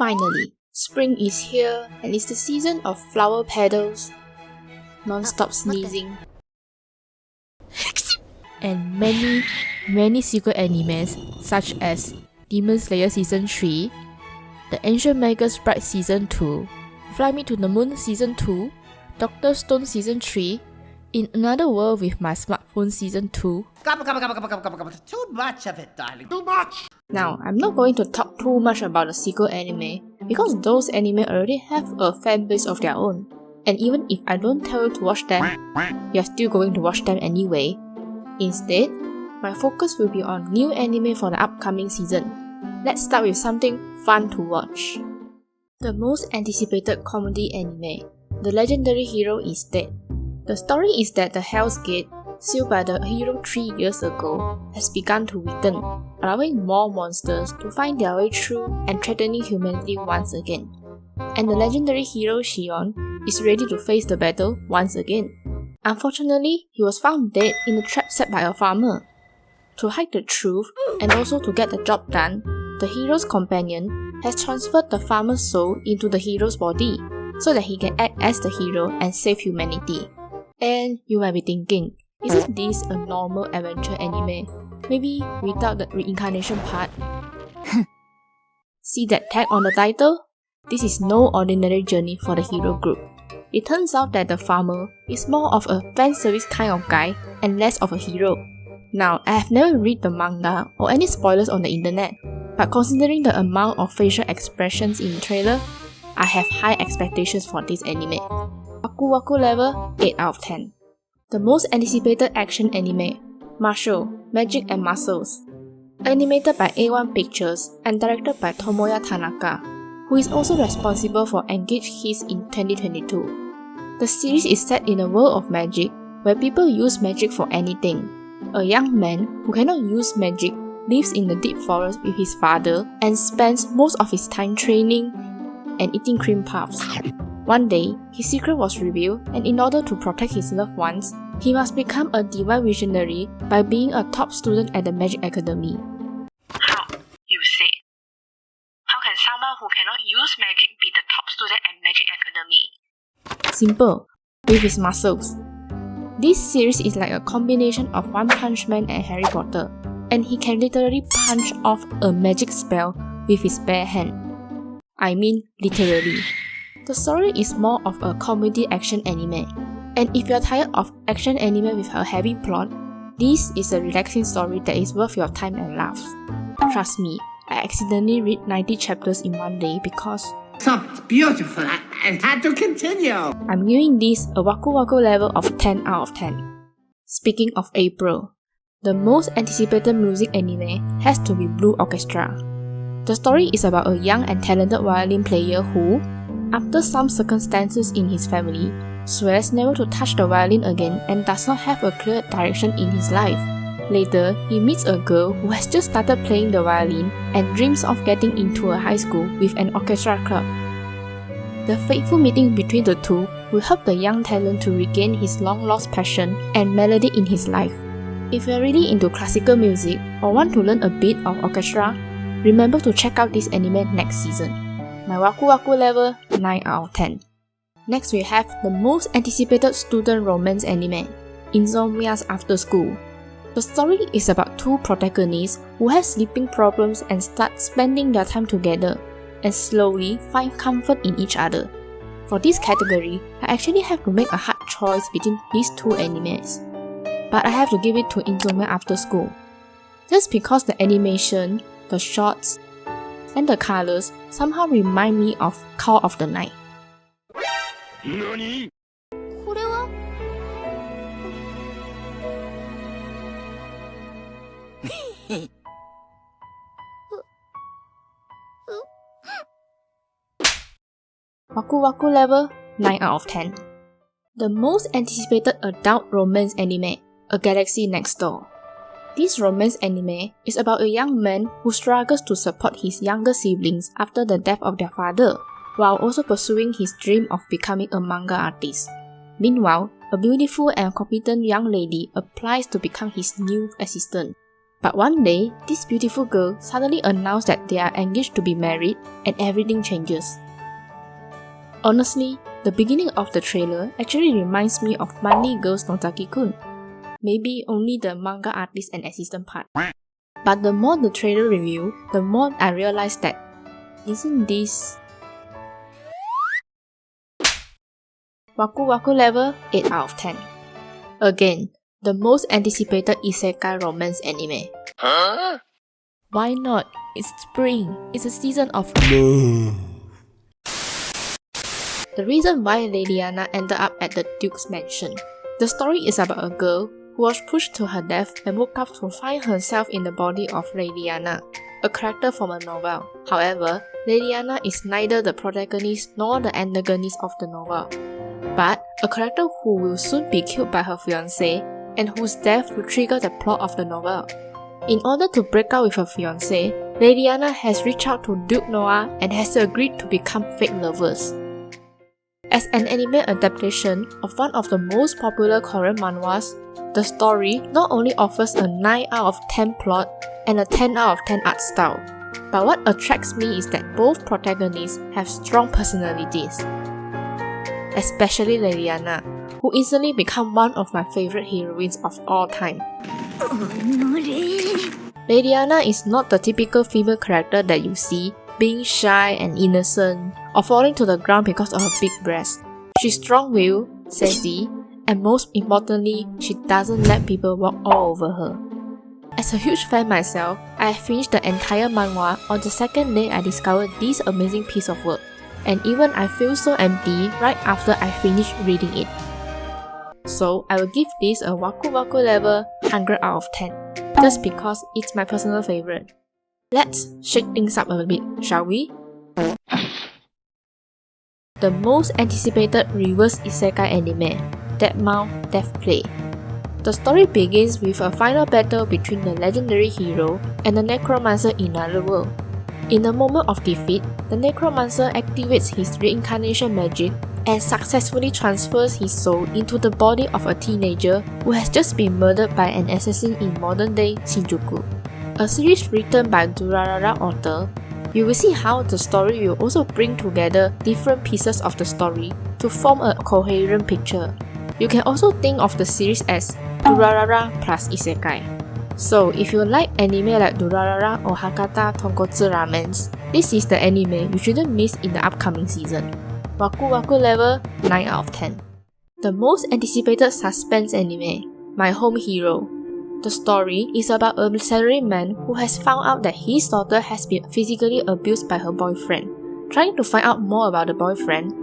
Finally, spring is here and it's the season of flower petals, non-stop sneezing, and many sequel animes such as Demon Slayer Season 3, The Ancient Magus Bride Season 2, Fly Me to the Moon Season 2, Doctor Stone Season 3, In Another World with My Smartphone Season 2. Too much of it, darling. Too much! Now, I'm not going to talk too much about the sequel anime because those anime already have a fan base of their own. And even if I don't tell you to watch them, you're still going to watch them anyway. Instead, my focus will be on new anime for the upcoming season. Let's start with something fun to watch. The most anticipated comedy anime, The Legendary Hero is Dead. The story is that the Hell's Gate, sealed by the hero 3 years ago, has begun to weaken, allowing more monsters to find their way through and threatening humanity once again. And the legendary hero Shion is ready to face the battle once again. Unfortunately, he was found dead in a trap set by a farmer. To hide the truth, and also to get the job done, the hero's companion has transferred the farmer's soul into the hero's body, so that he can act as the hero and save humanity. And you might be thinking, isn't this a normal adventure anime? Maybe without the reincarnation part? See that tag on the title? This is no ordinary journey for the hero group. It turns out that the farmer is more of a fan service kind of guy and less of a hero. Now, I have never read the manga or any spoilers on the internet, but considering the amount of facial expressions in the trailer, I have high expectations for this anime. Waku Waku level 8 out of 10. The most anticipated action anime, Mashle, Magic and Muscles. Animated by A1 Pictures and directed by Tomoya Tanaka, who is also responsible for Engage Kiss in 2022. The series is set in a world of magic, where people use magic for anything. A young man who cannot use magic lives in the deep forest with his father and spends most of his time training and eating cream puffs. One day, his secret was revealed, and in order to protect his loved ones, he must become a divine visionary by being a top student at the Magic Academy. How, you say? How can someone who cannot use magic be the top student at Magic Academy? Simple, with his muscles. This series is like a combination of One Punch Man and Harry Potter, and he can literally punch off a magic spell with his bare hand. I mean literally. The story is more of a comedy action anime, and if you're tired of action anime with a heavy plot, this is a relaxing story that is worth your time and laughs. Trust me, I accidentally read 90 chapters in one day because It's beautiful. I had to continue. I'm giving this a Waku Waku level of 10 out of 10. Speaking of April, the most anticipated music anime has to be Blue Orchestra. The story is about a young and talented violin player who, after some circumstances in his family, swears never to touch the violin again and does not have a clear direction in his life. Later, he meets a girl who has just started playing the violin and dreams of getting into a high school with an orchestra club. The fateful meeting between the two will help the young talent to regain his long-lost passion and melody in his life. If you're really into classical music or want to learn a bit of orchestra, remember to check out this anime next season. My Waku Waku level 9 out of 10. Next we have the most anticipated student romance anime, Insomniacs After School. The story is about two protagonists who have sleeping problems and start spending their time together and slowly find comfort in each other. For this category, I actually have to make a hard choice between these two animes, but I have to give it to Insomniacs After School. Just because the animation, the shots, and the colors somehow remind me of Call of the Night. NANI?これはWaku Waku level 9 out of 10. The most anticipated adult romance anime, A Galaxy Next Door. This romance anime is about a young man who struggles to support his younger siblings after the death of their father, while also pursuing his dream of becoming a manga artist. Meanwhile, a beautiful and competent young lady applies to become his new assistant. But one day, this beautiful girl suddenly announced that they are engaged to be married and everything changes. Honestly, the beginning of the trailer actually reminds me of Monthly Girls Notaki-kun. Maybe only the manga artist and assistant part. But the more the trailer review, the more I realized that isn't this Waku Waku level 8 out of 10. Again, the most anticipated Isekai romance anime. Huh? Why not? It's spring. It's a season of The reason why Raeliana ended up at the Duke's mansion. The story is about a girl who was pushed to her death and woke up to find herself in the body of Raeliana, a character from a novel. However, Raeliana is neither the protagonist nor the antagonist of the novel, but a character who will soon be killed by her fiancé and whose death will trigger the plot of the novel. In order to break up with her fiancé, Raeliana has reached out to Duke Noah and has agreed to become fake lovers. As an anime adaptation of one of the most popular Korean manhwas, the story not only offers a 9 out of 10 plot and a 10 out of 10 art style, but what attracts me is that both protagonists have strong personalities. Especially Raeliana, who instantly became one of my favorite heroines of all time. Raeliana is not the typical female character that you see, being shy and innocent, or falling to the ground because of her big breasts. She's strong-willed, sassy, and most importantly, she doesn't let people walk all over her. As a huge fan myself, I finished the entire manhwa on the second day I discovered this amazing piece of work, and even I feel so empty right after I finished reading it. So I will give this a Waku Waku level 100 out of 10, just because it's my personal favorite. Let's shake things up a bit, shall we? The most anticipated reverse isekai anime, Deadmau5 Death Play. The story begins with a final battle between the legendary hero and the necromancer in another world. In the moment of defeat, the necromancer activates his reincarnation magic and successfully transfers his soul into the body of a teenager who has just been murdered by an assassin in modern-day Shinjuku. A series written by Durarara author, you will see how the story will also bring together different pieces of the story to form a coherent picture. You can also think of the series as Durarara plus Isekai. So if you like anime like Durarara or Hakata Tonkotsu Ramens, this is the anime you shouldn't miss in the upcoming season. Waku Waku level 9 out of 10. The most anticipated suspense anime, My Home Hero. The story is about a salaryman who has found out that his daughter has been physically abused by her boyfriend. Trying to find out more about the boyfriend,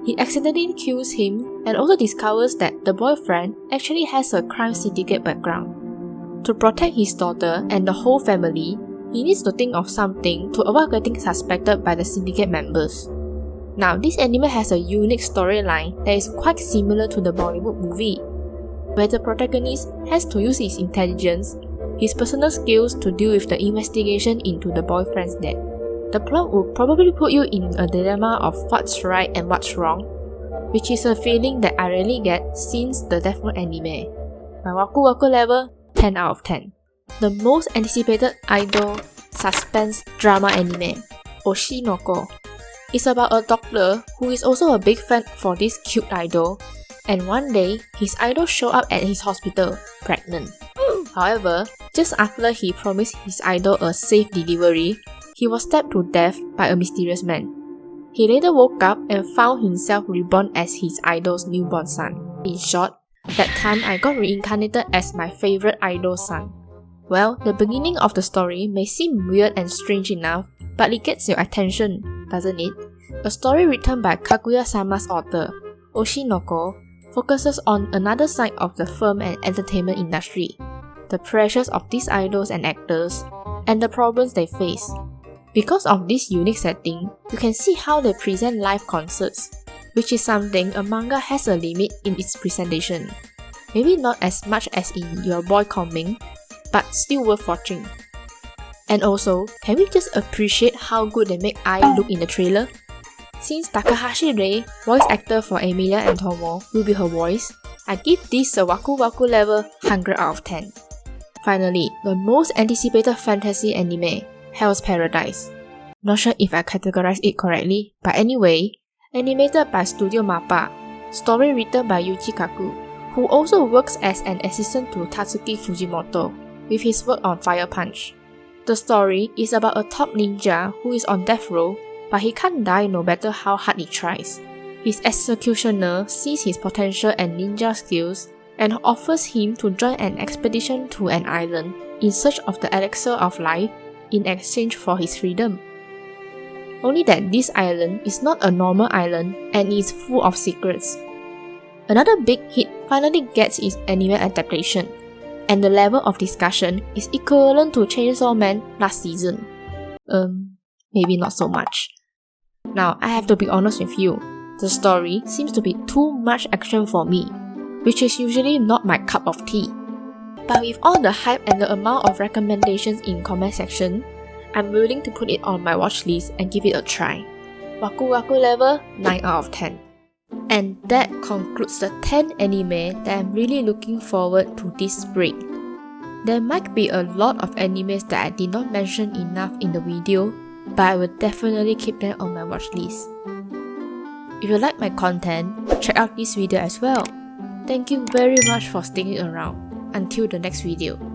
he accidentally kills him and also discovers that the boyfriend actually has a crime syndicate background. To protect his daughter and the whole family, he needs to think of something to avoid getting suspected by the syndicate members. Now, this anime has a unique storyline that is quite similar to the Bollywood movie, where the protagonist has to use his intelligence, his personal skills to deal with the investigation into the boyfriend's death. The plot will probably put you in a dilemma of what's right and what's wrong, which is a feeling that I rarely get since the Death Note anime. My Waku Waku level 10 out of 10. The most anticipated idol suspense drama anime, Oshi no Ko. It's about a doctor who is also a big fan for this cute idol, and one day, his idol showed up at his hospital, pregnant. However, just after he promised his idol a safe delivery, he was stabbed to death by a mysterious man. He later woke up and found himself reborn as his idol's newborn son. In short, that time I got reincarnated as my favorite idol's son. Well, the beginning of the story may seem weird and strange enough, but it gets your attention, doesn't it? A story written by Kaguya-sama's author, Oshi no Ko, focuses on another side of the film and entertainment industry, the pressures of these idols and actors, and the problems they face. Because of this unique setting, you can see how they present live concerts, which is something a manga has a limit in its presentation. Maybe not as much as in Your Boy Coming, but still worth watching. And also, can we just appreciate how good they make Ai look in the trailer? Since Takahashi Rei, voice actor for Emilia and Tomo, will be her voice, I give this a Waku Waku level 100 out of 10. Finally, the most anticipated fantasy anime, Hell's Paradise. Not sure if I categorized it correctly, but anyway, animated by Studio MAPPA, story written by Yuji Kaku, who also works as an assistant to Tatsuki Fujimoto with his work on Fire Punch. The story is about a top ninja who is on death row, but he can't die no matter how hard he tries. His executioner sees his potential and ninja skills and offers him to join an expedition to an island in search of the elixir of life in exchange for his freedom. Only that this island is not a normal island and is full of secrets. Another big hit finally gets its anime adaptation, and the level of discussion is equivalent to Chainsaw Man last season. Maybe not so much. Now, I have to be honest with you, the story seems to be too much action for me, which is usually not my cup of tea. But with all the hype and the amount of recommendations in comment section, I'm willing to put it on my watch list and give it a try. Waku Waku level 9 out of 10. And that concludes the 10 anime that I'm really looking forward to this spring. There might be a lot of animes that I did not mention enough in the video, but I will definitely keep them on my watch list. If you like my content, check out this video as well. Thank you very much for sticking around. Until the next video.